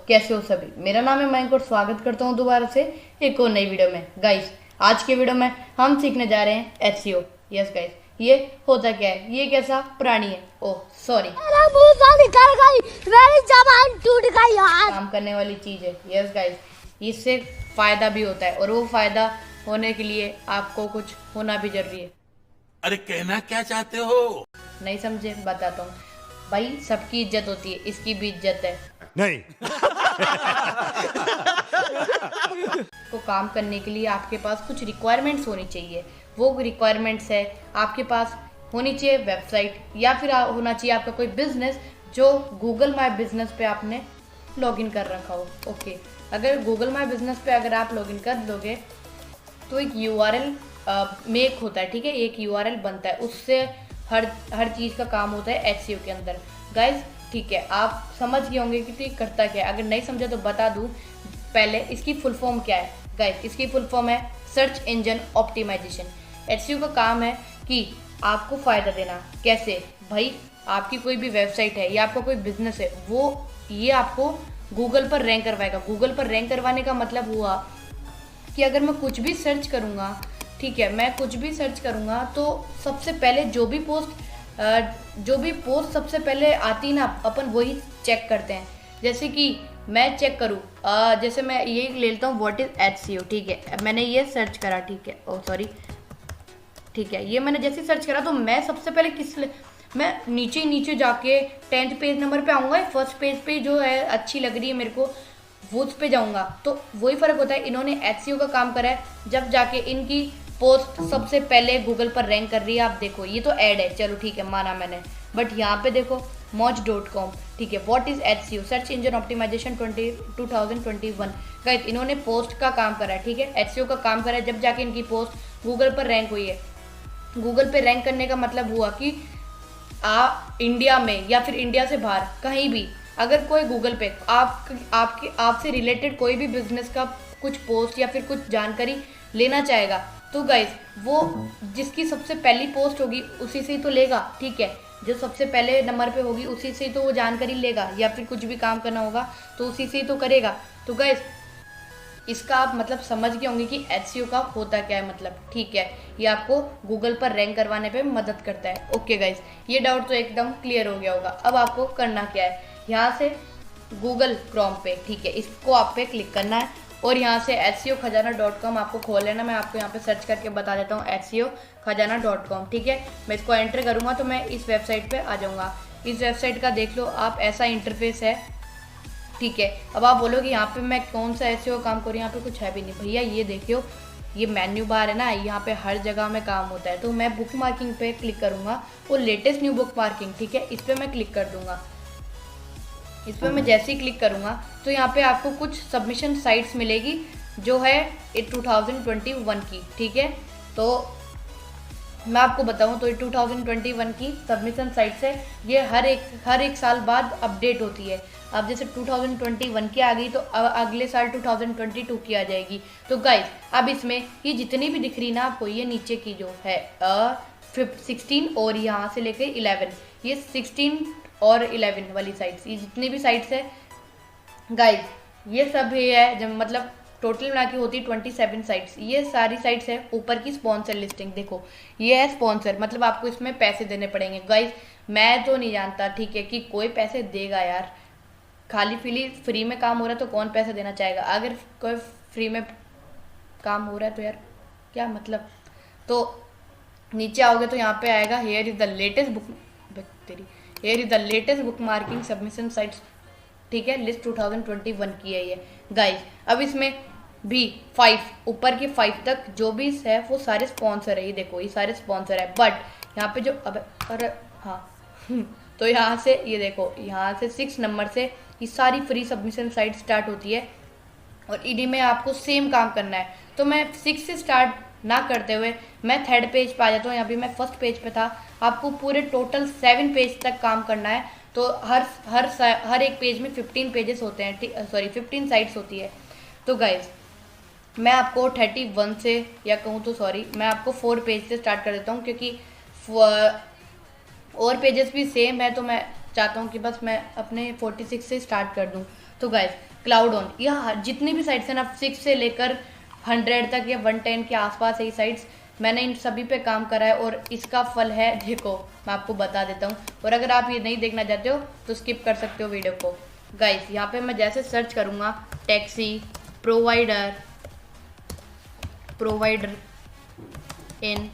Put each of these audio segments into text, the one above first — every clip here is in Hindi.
कैसे हो सभी। मेरा नाम है मयंक और स्वागत करता हूँ दोबारा से एक और नई वीडियो में। गाइस, आज के वीडियो में हम सीखने जा रहे हैं एचसीओ। यस गाइस, ये होता क्या है, ये कैसा प्राणी है, ओह सॉरी, टूट गई यार, काम करने वाली चीज है। यस गाइस, इससे फायदा भी होता है और वो फायदा होने के लिए आपको कुछ होना भी जरूरी है। अरे कहना क्या चाहते हो? नहीं समझे, बताता हूँ भाई। सबकी इज्जत होती है, इसकी भी इज्जत है। नहीं। को काम करने के लिए आपके पास कुछ रिक्वायरमेंट्स होनी चाहिए। वो रिक्वायरमेंट्स है आपके पास होनी चाहिए वेबसाइट, या फिर होना चाहिए आपका कोई बिजनेस जो गूगल माई बिजनेस पे आपने लॉगिन कर रखा हो। ओके, अगर गूगल माई बिजनेस पे अगर आप लॉगिन कर दोगे तो एक यूआरएल मेक होता है, ठीक है, एक यूआरएल बनता है, उससे हर चीज़ का काम होता है एचसीओ के अंदर। गाइज ठीक है, आप समझ गए होंगे कि तो ये करता क्या है। अगर नहीं समझे तो बता दूं, पहले इसकी फुल फॉर्म क्या है। गाइज इसकी फुल फॉर्म है सर्च इंजन ऑप्टिमाइजेशन। एचसीओ का काम है कि आपको फ़ायदा देना। कैसे भाई, आपकी कोई भी वेबसाइट है या आपका कोई बिजनेस है, वो ये आपको गूगल पर रैंक करवाएगा। गूगल पर रैंक करवाने का मतलब हुआ कि अगर मैं कुछ भी सर्च करूँगा, ठीक है, मैं कुछ भी सर्च करूँगा तो सबसे पहले जो भी पोस्ट सबसे पहले आती ना, अपन वही चेक करते हैं। जैसे कि मैं चेक करूँ, जैसे मैं ये ले लेता हूँ व्हाट इज़ एचसीओ, ठीक है, मैंने ये सर्च करा, ठीक है, ओह सॉरी, ठीक है, ये मैंने जैसे सर्च करा तो मैं सबसे पहले मैं नीचे जाके 10th पेज नंबर पे आऊँगा, फर्स्ट पेज पे जो है अच्छी लग रही है मेरे को वो उस पे जाऊँगा। तो वही फ़र्क होता है, इन्होंने एचसीओ का काम करा है जब जाके इनकी पोस्ट सबसे पहले गूगल पर रैंक कर रही है। आप देखो ये तो ऐड है, चलो ठीक है माना मैंने, बट यहाँ पे देखो moj.com, ठीक है, what is SEO, search engine optimisation 2021। Guys इन्होंने पोस्ट का काम करा है, ठीक है, एचसीओ का काम करा है जब जाके इनकी पोस्ट गूगल पर रैंक हुई है। गूगल पे रैंक करने का मतलब हुआ कि आप इंडिया में या फिर इंडिया से बाहर कहीं भी अगर कोई गूगल पे आपसे रिलेटेड कोई भी बिजनेस का कुछ पोस्ट या फिर कुछ जानकारी लेना चाहेगा तो गाइज वो जिसकी सबसे पहली पोस्ट होगी उसी से ही तो लेगा, ठीक है, जो सबसे पहले नंबर पे होगी उसी से ही तो वो जानकारी लेगा, या फिर कुछ भी काम करना होगा तो उसी से ही तो करेगा। तो गाइज इसका आप मतलब समझ गए होंगे कि एचसीओ का होता क्या है, मतलब ठीक है, ये आपको गूगल पर रैंक करवाने पे मदद करता है। ओके गाइज, ये डाउट तो एकदम क्लियर हो गया होगा। अब आपको करना क्या है, यहाँ से गूगल क्रोम पे, ठीक है, इसको आप पे क्लिक करना है और यहाँ से HCOkhazana.com आपको खोल लेना। मैं आपको यहाँ पे सर्च करके बता देता हूँ HCOkhazana.com, ठीक है, मैं इसको एंटर करूँगा तो मैं इस वेबसाइट पे आ जाऊँगा। इस वेबसाइट का देख लो आप, ऐसा इंटरफेस है, ठीक है। अब आप बोलोगे यहाँ पे मैं कौन सा एचसीओ काम करूँ, यहाँ पे कुछ है भी नहीं भैया। ये देखियो, ये मेन्यू बार है ना, यहाँ पे हर जगह में काम होता है। तो मैं बुक मार्किंग पे क्लिक करूँगा और लेटेस्ट न्यू बुक मार्किंग, ठीक है, इस पर मैं क्लिक कर दूँगा। इस पर मैं जैसे ही क्लिक करूँगा तो यहाँ पे आपको कुछ सबमिशन साइट्स मिलेगी जो है 2021 की, ठीक है। तो मैं आपको बताऊँ तो 2021 की सबमिशन साइट्स है, ये हर एक साल बाद अपडेट होती है। अब जैसे 2021 की आ गई तो अगले साल 2022 की आ जाएगी। तो गाइज अब इसमें ये जितनी भी दिख रही ना आपको, ये नीचे की जो है 16 और यहाँ से लेकर 11, ये 16 और 11 वाली साइट्स, ये जितनी भी साइट्स है गाइज ये सब ही है, जब मतलब टोटल मिला के होती है 27 साइट्स। ये सारी साइट्स है। ऊपर की स्पॉन्सर लिस्टिंग देखो, ये है स्पॉन्सर, मतलब आपको इसमें पैसे देने पड़ेंगे। गाइज मैं तो नहीं जानता, ठीक है, कि कोई पैसे देगा यार, खाली फ्री में काम हो रहा है तो कौन पैसे देना चाहेगा। अगर कोई फ्री में काम हो रहा है तो यार क्या मतलब। तो नीचे आओगे तो यहाँ पे आएगा here is the latest book marking submission sites, ठीक है, लिस्ट 2021 की है ये गाइज। अब इसमें भी 5 ऊपर के 5 तक जो भी है वो सारे स्पॉन्सर है। ये देखो ये सारे स्पॉन्सर है, बट यहाँ पे जो अरे हाँ तो यहाँ से ये देखो, यहाँ से 6 नंबर से ये सारी फ्री सबमिशन साइट स्टार्ट होती है और इन्हीं में आपको सेम काम करना है। तो मैं 6 से स्टार्ट ना करते हुए मैं 3rd पेज पे आ जाता हूँ। यहाँ पे मैं 1st पेज पे था, आपको पूरे टोटल 7 पेज तक काम करना है। तो हर एक पेज में 15 पेजेस होते हैं, सॉरी 15 साइट्स होती है। तो गाइज मैं आपको 31 से या कहूँ तो सॉरी मैं आपको 4 पेज से स्टार्ट कर देता हूँ, क्योंकि और पेजेस भी सेम है तो मैं चाहता हूँ कि बस मैं अपने 46 से स्टार्ट कर दूँ। तो गाइज क्लाउड ऑन, यह जितनी भी साइट्स हैं ना 6 से लेकर 100 तक या 110 के आसपास है ये साइट्स, मैंने इन सभी पे काम करा है और इसका फल है, देखो मैं आपको बता देता हूँ। और अगर आप ये नहीं देखना चाहते हो तो स्किप कर सकते हो वीडियो को। गाइस यहाँ पे मैं जैसे सर्च करूँगा टैक्सी प्रोवाइडर इन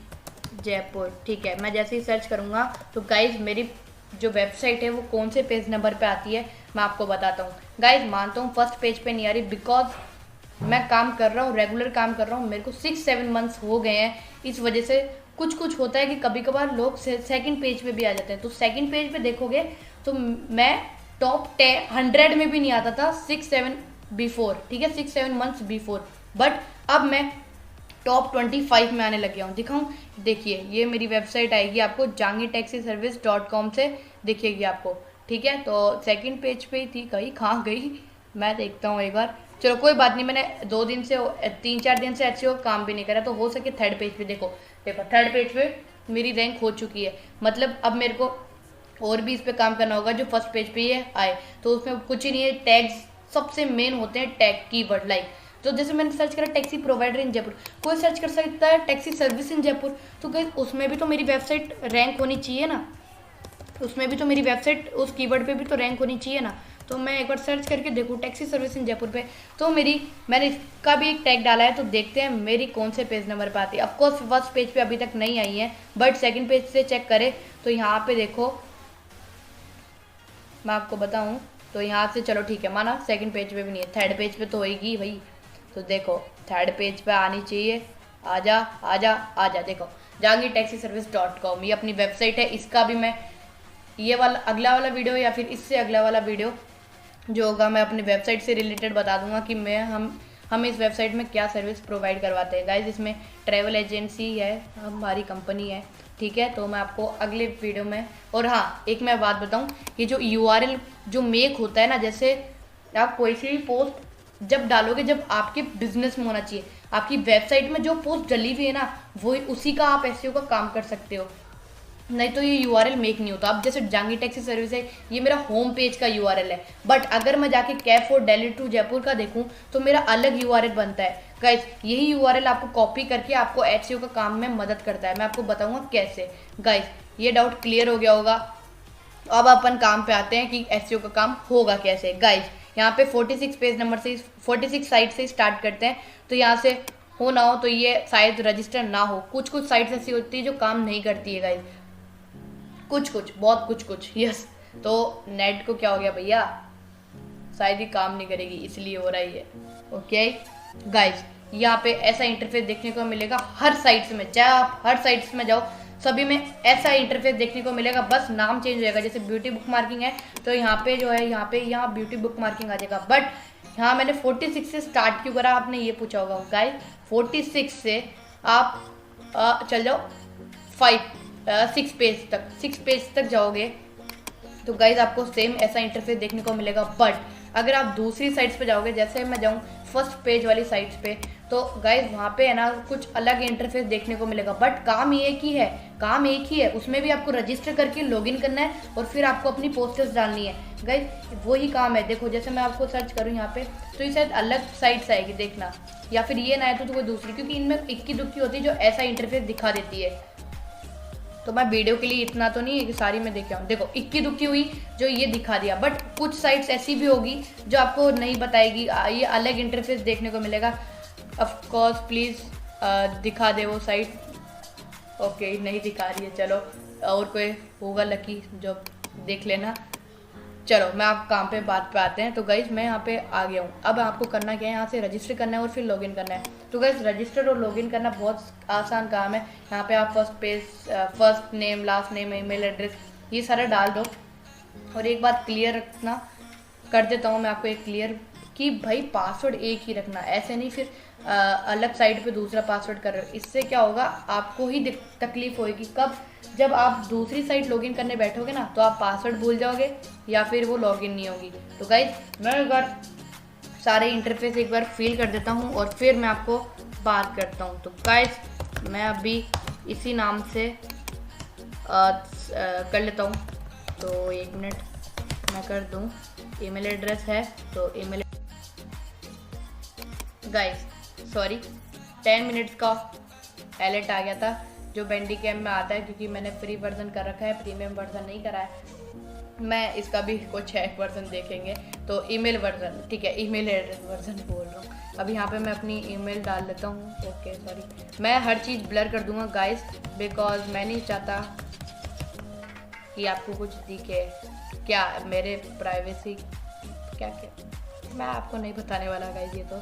जयपुर, ठीक है, मैं जैसे ही सर्च करूँगा तो गाइस मेरी जो वेबसाइट है वो कौन से पेज नंबर पे आती है मैं आपको बताता हूँ। गाइस मानता हूँ फर्स्ट पेज पे नहीं आ रही, बिकॉज मैं काम कर रहा हूँ, रेगुलर काम कर रहा हूँ, मेरे को 6-7 मंथ्स हो गए हैं। इस वजह से कुछ होता है कि कभी कभार लोग सेकंड पेज पे भी आ जाते हैं। तो सेकंड पेज पे देखोगे तो मैं टॉप 100 में भी नहीं आता था 6-7 बिफोर, ठीक है, 6-7 मंथ्स बिफोर, बट अब मैं टॉप 25 में आने लग गया हूँ। दिखाऊँ, देखिए ये मेरी वेबसाइट आएगी आपको jangitaxiservice.com से दिखेगी आपको, ठीक है। तो सेकंड पेज पे ही थी, कहाँ गई मैं देखता हूँ एक बार। चलो कोई बात नहीं, मैंने 3-4 दिन से ऐसे काम भी नहीं करा, तो हो सके थर्ड पेज पे देखो थर्ड पेज पे मेरी रैंक हो चुकी है। मतलब अब मेरे को और भी इस पे काम करना होगा जो फर्स्ट पेज पे ये आए। तो उसमें कुछ ही नहीं है, टैग्स सबसे मेन होते हैं, टैग कीवर्ड लाइक। तो जैसे मैंने सर्च करा टैक्सी प्रोवाइडर इन जयपुर, कोई सर्च कर सकता है टैक्सी सर्विस इन जयपुर, तो गाइस उसमें भी तो मेरी वेबसाइट रैंक होनी चाहिए ना, उसमें भी तो मेरी वेबसाइट उस कीवर्ड पे भी तो रैंक होनी चाहिए ना। तो मैं एक बार सर्च करके देखूँ टैक्सी सर्विस इन जयपुर पे, तो मैंने इसका भी एक टैग डाला है, तो देखते हैं मेरी कौन से पेज नंबर पर आती है। ऑफकोर्स फर्स्ट पेज पे अभी तक नहीं आई है, बट सेकंड पेज से चेक करें तो यहाँ पे देखो मैं आपको बताऊँ तो यहाँ से, चलो ठीक है माना सेकंड पेज पे भी नहीं है, थर्ड पेज पे तो होएगी भाई। तो देखो थर्ड पेज पे आनी चाहिए, आजा देखो jangitaxiservice.com, ये अपनी वेबसाइट है। इसका भी मैं ये वाला अगला वाला वीडियो या फिर इससे अगला वाला वीडियो जो होगा मैं अपनी वेबसाइट से रिलेटेड बता दूंगा कि हम इस वेबसाइट में क्या सर्विस प्रोवाइड करवाते हैं। गाइज इसमें ट्रैवल एजेंसी है, हमारी कंपनी है, ठीक है। तो मैं आपको अगले वीडियो में, और हाँ एक मैं बात बताऊं, ये जो URL जो मेक होता है ना, जैसे आप कोई सी भी पोस्ट जब डालोगे, जब आपके बिजनेस में होना चाहिए, आपकी वेबसाइट में जो पोस्ट डली हुई है ना वो उसी का आप SEO का काम कर सकते हो, नहीं तो ये URL मेक नहीं होता। अब जैसे जांगी टैक्सी सर्विस है, ये मेरा होम पेज का URL है, बट अगर मैं जाके cab for Delhi to Jaipur का देखूं तो मेरा अलग URL बनता है। गाइस यही URL आपको कॉपी करके आपको SEO का काम में मदद करता है, मैं आपको बताऊंगा कैसे। गाइस ये डाउट क्लियर हो गया होगा, अब अपन काम पे आते हैं कि SEO का काम होगा कैसे। गाइस यहाँ पे 46 पेज नंबर से 46 साइट से स्टार्ट करते हैं, तो यहाँ से हो ना हो तो ये शायद रजिस्टर ना हो, कुछ साइट्स ऐसी होती है जो काम नहीं करती है गाइस, बहुत कुछ यस। तो नेट को क्या हो गया भैया, शायद ही काम नहीं करेगी इसलिए हो रही है। ओके गाइस यहाँ पे ऐसा इंटरफेस देखने को मिलेगा हर साइट्स में, चाहे आप हर साइट्स में जाओ सभी में ऐसा इंटरफेस देखने को मिलेगा, बस नाम चेंज हो जाएगा। जैसे ब्यूटी बुक मार्किंग है तो यहाँ पे जो है यहाँ ब्यूटी बुक मार्किंग आ जाएगा, बट यहाँ मैंने 46 से स्टार्ट क्यों करा आपने ये पूछा होगा। गाइस 46 से आप चल जाओ 6 पेज तक जाओगे तो गाइज आपको सेम ऐसा इंटरफेस देखने को मिलेगा। बट अगर आप दूसरी साइट्स पे जाओगे, जैसे मैं जाऊँ फर्स्ट पेज वाली साइट्स पे, तो गाइज वहाँ पे है ना कुछ अलग इंटरफेस देखने को मिलेगा, बट काम एक ही है, उसमें भी आपको रजिस्टर करके लॉगिन करना है और फिर आपको अपनी पोस्टर्स डालनी है। गाइज वही काम है। देखो जैसे मैं आपको सर्च करूँ यहाँ पे तो ये शायद अलग साइट्स आएगी देखना, या फिर ये ना है तो कोई दूसरी, क्योंकि इनमें इक्की दुक्की होती है जो ऐसा इंटरफेस दिखा देती है। तो मैं वीडियो के लिए इतना तो नहीं है कि सारी मैं देख आऊँ, देखो इक्की दुक्की हुई जो ये दिखा दिया, बट कुछ साइट्स ऐसी भी होगी जो आपको नहीं बताएगी, ये अलग इंटरफेस देखने को मिलेगा। ऑफ कोर्स प्लीज़ दिखा दे वो साइट। ओके नहीं दिखा रही है, चलो और कोई होगा लकी जो देख लेना। चलो मैं आप काम पे बात पे आते हैं। तो गाइज मैं यहाँ पे आ गया हूँ, अब आपको करना क्या है, यहाँ से रजिस्टर करना है और फिर लॉगिन करना है। तो गाइज रजिस्टर और लॉगिन करना बहुत आसान काम है। यहाँ पे आप first name, last name, email address ये सारा डाल दो। और एक बात क्लियर रखना, कर देता हूँ मैं आपको एक क्लियर, कि भाई पासवर्ड एक ही रखना, ऐसे नहीं फिर अलग साइट पे दूसरा पासवर्ड कर रहे हो। इससे क्या होगा, आपको ही तकलीफ होगी। कब, जब आप दूसरी साइट लॉगिन करने बैठोगे ना तो आप पासवर्ड भूल जाओगे या फिर वो लॉगिन नहीं होगी। तो गाइज मैं एक बार सारे इंटरफेस एक बार फिल कर देता हूँ और फिर मैं आपको बात करता हूँ। तो गाइज मैं अभी इसी नाम से कर लेता हूँ, तो 1 मिनट मैं कर दूँ। ईमेल एड्रेस है तो ईमेल गाइस सॉरी 10 मिनट्स का अलर्ट आ गया था जो बेंडी कैम में आता है, क्योंकि मैंने फ्री वर्जन कर रखा है, प्रीमियम वर्जन नहीं करा है। मैं इसका भी कुछ है वर्जन देखेंगे। तो ईमेल वर्जन, ठीक है, ईमेल एड्रेस वर्जन बोल रहा हूँ। अभी यहाँ पे मैं अपनी ईमेल डाल लेता हूँ। ओके सॉरी, मैं हर चीज़ ब्लर कर दूंगा गाइस, बिकॉज मैं नहीं चाहता कि आपको कुछ दिखे। क्या मेरे प्राइवेसी क्या क्या मैं आपको नहीं बताने वाला गाइस ये तो,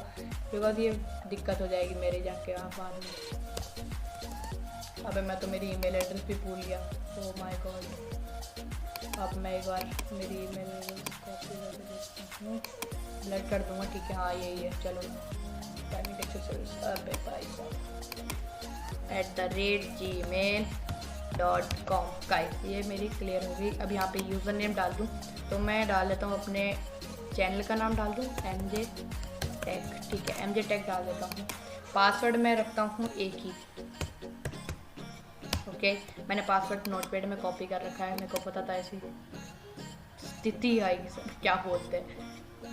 बिकॉज ये दिक्कत हो जाएगी मेरे जाके आप बाद में। अबे मैं तो मेरी ईमेल एड्रेस भी भूल गया। Oh my God. अब मैं एक बार मेरी ईमेल एड्रेस कॉपी करके देखता हूँ, ब्लड कर दूंगा, ठीक है। हाँ यही है, चलो @gmail.com गाइस, ये मेरी क्लियर हो गई। अब यहाँ पे यूज़र नेम डाल दूँ, तो मैं डाल लेता हूँ अपने चैनल का नाम डाल दूँ MJ टेक, ठीक है, MJ टेक डाल देता हूँ। पासवर्ड मैं रखता हूँ एक ही। ओके, मैंने पासवर्ड नोटपैड में कॉपी कर रखा है, मेरे को पता था ऐसी स्थिति आएगी सब क्या बोलते हैं।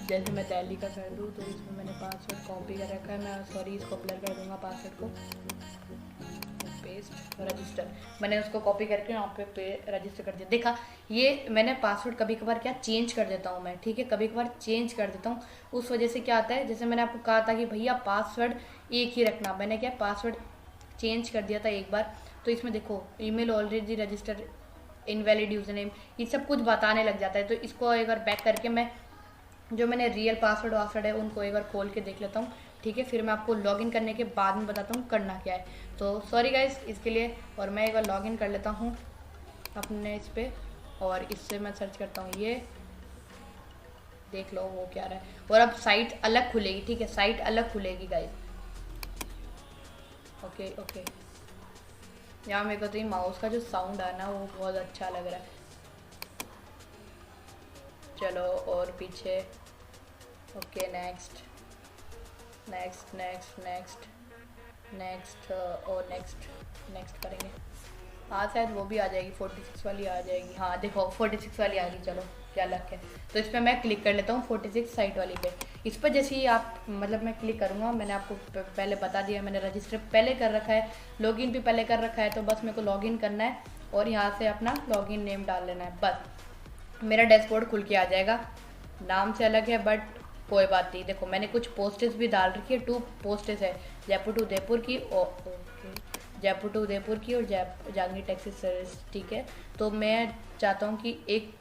जैसे मैं दिल्ली का कर दूँ तो इसमें मैंने पासवर्ड कॉपी कर रखा है। मैं सॉरी इसको ब्लर कर दूंगा पासवर्ड को, पेस्ट रजिस्टर, मैंने उसको कॉपी करके यहाँ पे रजिस्टर कर दिया। देखा, ये मैंने पासवर्ड कभी कभार क्या चेंज कर देता हूँ मैं, ठीक है, कभी कभार चेंज कर देता हूँ। उस वजह से क्या आता है, जैसे मैंने आपको कहा था कि भैया पासवर्ड एक ही रखना, मैंने क्या पासवर्ड चेंज कर दिया था एक बार। तो इसमें देखो email already register, invalid user name, ये सब कुछ बताने लग जाता है। तो इसको एक बार बैक करके मैं जो मैंने रियल पासवर्ड है उनको एक बार खोल के देख लेता हूँ, ठीक है। फिर मैं आपको लॉगिन करने के बाद में बताता हूँ करना क्या है। तो सॉरी गाइस इसके लिए, और मैं एक बार लॉगिन कर लेता हूँ अपने इस पे, और इससे मैं सर्च करता हूँ, ये देख लो वो क्या रहा है। और अब साइट अलग खुलेगी, ठीक है, साइट अलग खुलेगी गाइस। ओके ओके, यहाँ मेरे को तो ये माउस का जो साउंड है ना वो बहुत अच्छा लग रहा है। चलो और पीछे, okay next next next next next और नेक्स्ट करेंगे। हाँ शायद वो भी आ जाएगी, 46 वाली आ जाएगी। हाँ देखो 46 वाली आ गई, चलो क्या लक है। तो इस पर मैं क्लिक कर लेता हूँ 46 साइट वाली पे। इस पर जैसे ही आप मतलब मैं क्लिक करूँगा, मैंने आपको पहले बता दिया, मैंने रजिस्टर पहले कर रखा है, लॉगिन भी पहले कर रखा है। तो बस मेरे को लॉगिन करना है और यहाँ से अपना लॉगिन नेम डाल लेना है, बस मेरा डैशबोर्ड खुल के आ जाएगा। नाम से अलग है बट कोई बात नहीं। देखो मैंने कुछ पोस्टेस भी डाल रखी है, 2 पोस्टेस है, जयपुर टू उदयपुर की, ओके जयपुर टू उदयपुर की और जहांगीर टैक्सी सर्विस, ठीक है। तो मैं चाहता हूँ कि एक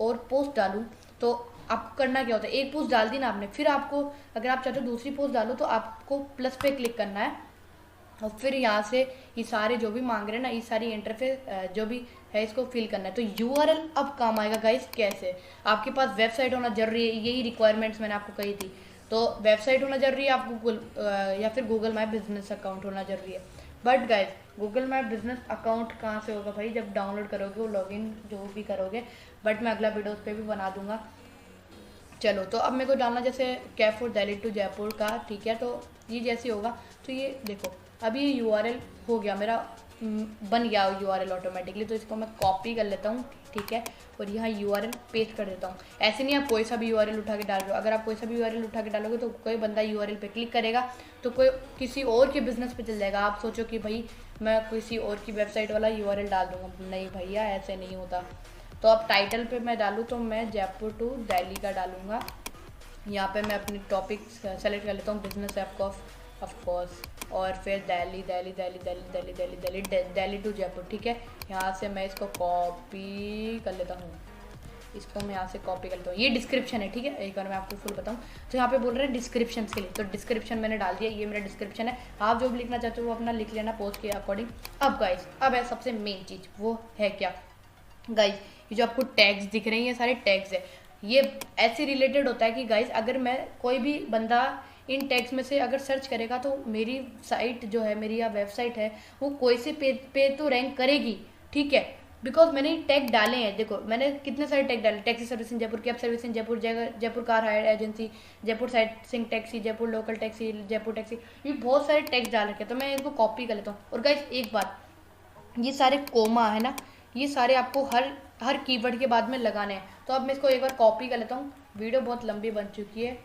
और पोस्ट डालूँ। तो आपको करना क्या होता है, एक पोस्ट डाल दी ना आपने, फिर आपको अगर आप चाहते हो दूसरी पोस्ट डालो तो आपको प्लस पे क्लिक करना है, और फिर यहाँ से ये सारे जो भी मांग रहे हैं ना, ये सारी इंटरफेस जो भी है इसको फिल करना है। तो URL अब काम आएगा गाइस। कैसे, आपके पास वेबसाइट होना जरूरी है, यही रिक्वायरमेंट्स मैंने आपको कही थी। तो वेबसाइट होना जरूरी है, आप गूगल या फिर गूगल माई बिजनेस अकाउंट होना जरूरी है। But guys Google my business account कहाँ से होगा भाई, जब डाउनलोड करोगे वो लॉगिन जो भी करोगे, बट मैं अगला वीडियोस पे भी बना दूंगा। चलो तो अब मेरे को डालना जैसे कैफोर दिल्ली टू जयपुर का, ठीक है। तो ये जैसे होगा तो ये देखो अभी ये URL हो गया मेरा, बन गया URL ऑटोमेटिकली। तो इसको मैं कॉपी कर लेता हूँ, ठीक है, और यहाँ URL पेस्ट कर देता हूँ। ऐसे नहीं आप कोई सा भी URL उठा के डाल रहे हो, अगर आप कोई सा भी URL उठा के डालोगे तो कोई बंदा URL पे क्लिक करेगा तो कोई किसी और के बिजनेस पे चल जाएगा। आप सोचो कि भाई मैं किसी और की वेबसाइट वाला URL डाल दूँगा, नहीं भैया ऐसे नहीं होता। तो अब टाइटल पे मैं डालूँ तो मैं जयपुर टू दिल्ली का डालूँगा। यहाँ पे मैं अपनी टॉपिक सेलेक्ट कर लेता हूँ, बिजनेस ऑफ कोर्स, और फिर दिल्ली दिल्ली दिल्ली दिल्ली दिल्ली दिल्ली दिल्ली दिल्ली टू जयपुर, ठीक है। यहाँ से मैं इसको कॉपी कर लेता हूँ, इसको मैं यहाँ से कॉपी कर लेता हूँ। ये डिस्क्रिप्शन है, ठीक है, एक बार मैं आपको फुल बताऊँ तो यहाँ पे बोल रहे हैं डिस्क्रिप्शन के लिए, तो डिस्क्रिप्शन मैंने डाल दिया, ये मेरा डिस्क्रिप्शन है। आप जो भी लिखना चाहते हो वो अपना लिख लेना पोस्ट के अकॉर्डिंग। अब गाइज अब है सबसे मेन चीज़, वो है क्या गाइज, ये जो आपको टैग्स दिख रहे हैं ये सारे टैग्स है। ये ऐसे रिलेटेड होता है कि गाइज अगर मैं कोई भी बंदा इन टैग्स में से अगर सर्च करेगा तो मेरी साइट जो है, मेरी या वेबसाइट है, वो कोई से पे तो रैंक करेगी, ठीक है, बिकॉज मैंने टैग डाले हैं। देखो मैंने कितने सारे टैग डाले, taxi service in Jaipur, cab service in Jaipur, Jaipur car hire agency, Jaipur site Singh taxi, Jaipur local taxi, Jaipur taxi, ये बहुत सारे टैग डाल रखे हैं। तो मैं इनको कॉपी कर लेता हूँ। और गाइज एक बात, ये सारे कोमा है ना, ये सारे आपको हर कीवर्ड के बाद में लगाने हैं। तो अब मैं इसको एक बार कॉपी कर लेता हूँ। वीडियो बहुत लंबी बन चुकी है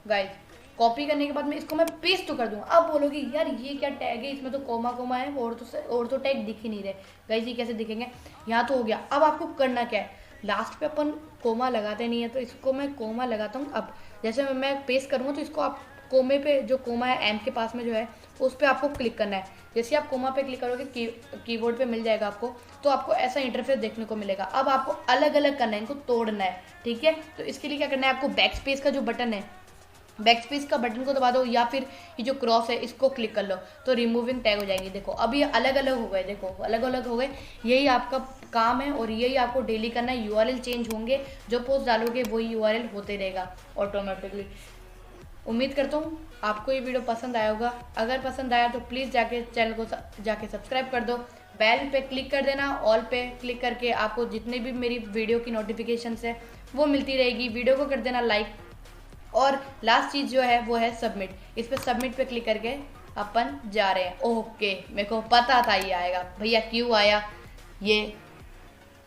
गाइज, कॉपी करने के बाद में इसको मैं पेस्ट तो कर दूंगा। अब बोलोगे यार ये क्या टैग है, इसमें तो कोमा कोमा है और तो टैग दिख ही नहीं रहे। गाइस ये कैसे दिखेंगे, यहाँ तो हो गया। अब आपको करना क्या है, लास्ट पे अपन कोमा लगाते नहीं है तो इसको मैं कोमा लगाता हूँ। अब जैसे मैं पेस्ट करूँगा तो इसको आप कोमे पे, जो कोमा है एम के पास में जो है उस पर आपको क्लिक करना है। जैसे आप कोमा पे क्लिक करोगे कीबोर्ड पे मिल जाएगा आपको, तो आपको ऐसा इंटरफेस देखने को मिलेगा। अब आपको अलग अलग करना है, इनको तोड़ना है, ठीक है। तो इसके लिए क्या करना है, आपको बैक स्पेस का जो बटन है, बैक स्पेस का बटन को दबा दो, या फिर ये जो क्रॉस है इसको क्लिक कर लो तो रिमूविंग टैग हो जाएंगे। देखो अब ये अलग अलग हो गए, देखो अलग अलग हो गए। यही आपका काम है और यही आपको डेली करना है। यूआरएल चेंज होंगे, जो पोस्ट डालोगे वही यूआरएल होते रहेगा ऑटोमेटिकली। उम्मीद करता हूँ आपको ये वीडियो पसंद आया होगा। अगर पसंद आया तो प्लीज़ जाके चैनल को जाके सब्सक्राइब कर दो, बेल पे क्लिक कर देना, ऑल पे क्लिक करके आपको जितने भी मेरी वीडियो की नोटिफिकेशंस है वो मिलती रहेगी। वीडियो को कर देना लाइक, और लास्ट चीज़ जो है वो है सबमिट। इस पर सबमिट पे क्लिक करके अपन जा रहे हैं। ओके, मेरे को पता था ये आएगा भैया, क्यों आया ये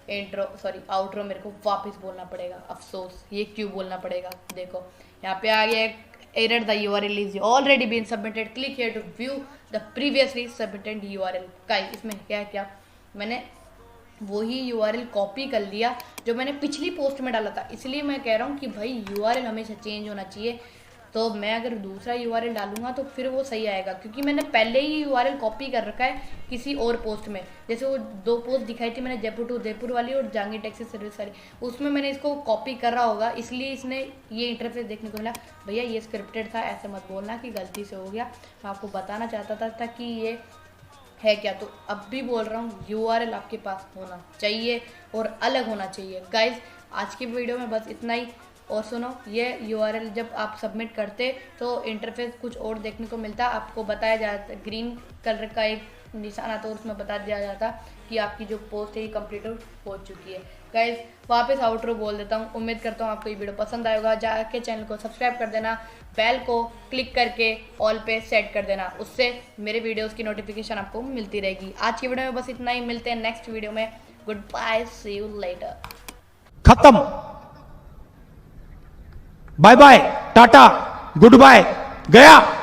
इंट्रो, सॉरी आउट्रो मेरे को वापस बोलना पड़ेगा, अफसोस ये क्यों बोलना पड़ेगा। देखो यहाँ पे आ गया error, the URL is already been submitted, click here to view the previously submitted URL. Guys इसमें क्या क्या, मैंने वही यूआरएल कॉपी कर लिया जो मैंने पिछली पोस्ट में डाला था। इसलिए मैं कह रहा हूँ कि भाई यूआरएल हमेशा चेंज होना चाहिए। तो मैं अगर दूसरा यूआरएल डालूंगा तो फिर वो सही आएगा, क्योंकि मैंने पहले ही यूआरएल कॉपी कर रखा है किसी और पोस्ट में। जैसे वो 2 पोस्ट दिखाई थी मैंने, जयपुर टू उदयपुर वाली और जहांगीर टैक्सी सर्विस वाली, उसमें मैंने इसको कॉपी कर रहा होगा, इसलिए इसने ये इंटरफेस देखने को मिला। भैया ये स्क्रिप्टेड था, ऐसे मत बोलना कि गलती से हो गया। मैं आपको बताना चाहता था कि ये है क्या। तो अब भी बोल रहा हूँ यूआरएल आपके पास होना चाहिए और अलग होना चाहिए। गाइज आज की वीडियो में बस इतना ही। और सुनो, ये यूआरएल जब आप सबमिट करते तो इंटरफेस कुछ और देखने को मिलता, आपको बताया जाता, ग्रीन कलर का एक निशान आता, उसमें बता दिया जाता कि आपकी जो पोस्ट है ये कंप्लीट हो चुकी है। गाइज वापस आउटरो बोल देता हूँ। उम्मीद करता हूँ आपको ये वीडियो पसंद आएगा। जाके चैनल को सब्सक्राइब कर देना, बेल को क्लिक करके ऑल पे सेट कर देना, उससे मेरे वीडियोस की नोटिफिकेशन आपको मिलती रहेगी। आज की वीडियो में बस इतना ही, मिलते हैं नेक्स्ट वीडियो में। Good bye, see you later. खत्म, bye bye, tata, good bye, गया।